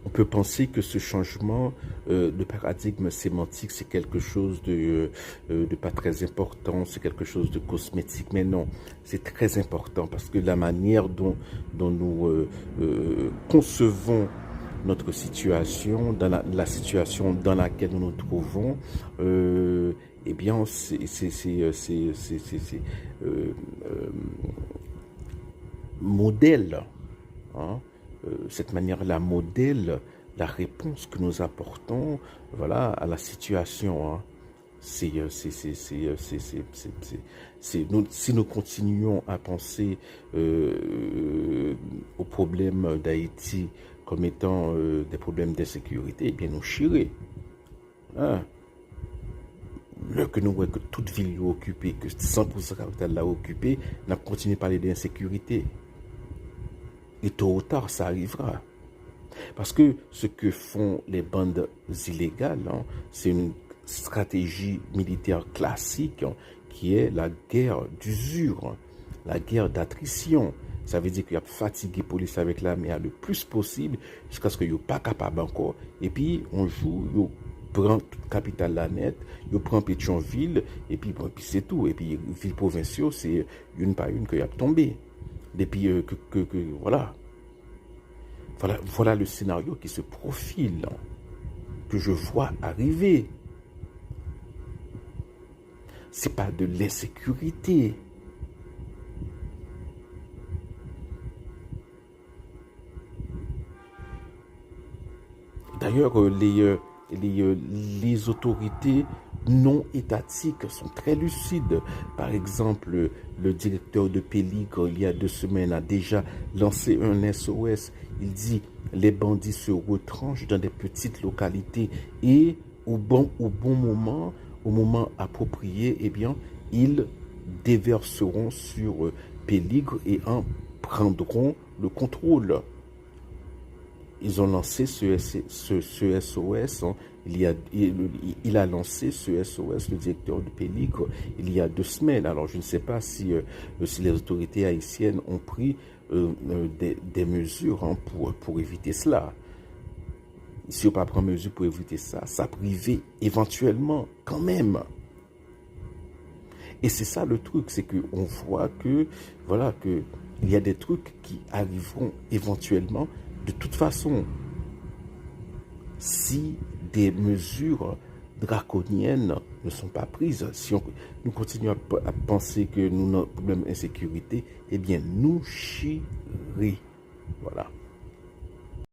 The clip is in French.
on peut penser que ce changement de paradigme sémantique, c'est quelque chose de pas très important, c'est quelque chose de cosmétique, mais non, c'est très important parce que la manière dont nous concevons notre situation, dans la situation dans laquelle nous nous trouvons, eh bien, euh, euh, modèle, hein, cette manière-là modèle la réponse que nous apportons, voilà, à la situation. Hein. Si nous continuons à penser aux problèmes d'Haïti comme étant des problèmes d'insécurité, eh bien nous chirons. Hein. Le que nous voyons que toute ville est occupée, que 100% de la capitale est occupée, nous continuons à parler d'insécurité. Et tôt ou tard, ça arrivera. Parce que ce que font les bandes illégales, hein, c'est une stratégie militaire classique hein, qui est la guerre d'usure, la guerre d'attrition. Ça veut dire qu'il y a fatigué la police avec l'armée le plus possible jusqu'à ce qu'il n'y ait pas capable encore. Et puis, on joue, on prend toute capitale la net, on prend Pétionville, et puis, bon, puis c'est tout. Et puis, ville provinciale, c'est une par une qu'il y a tombé. Et puis, voilà. Voilà le scénario qui se profile, que je vois arriver. C'est pas de l'insécurité. D'ailleurs, les autorités non étatiques sont très lucides. Par exemple, le directeur de Péligre, il y a 2 semaines, a déjà lancé un SOS. Il dit les bandits se retranchent dans des petites localités et au bon moment, au moment approprié, eh bien, ils déverseront sur Péligre et en prendront le contrôle. Ils ont lancé ce SOS. Hein. Il a lancé ce SOS, le directeur de Péligre, il y a 2 semaines. Alors, je ne sais pas si les autorités haïtiennes ont pris des mesures hein, pour éviter cela. Si on ne pas prendre mesure pour éviter ça, ça privé éventuellement quand même. Et c'est ça le truc, c'est qu'on voit que, voilà, que il y a des trucs qui arriveront éventuellement. De toute façon, si des mesures draconiennes ne sont pas prises, si nous continuons à penser que nous avons un problème d'insécurité, eh bien, nous chirons. Voilà.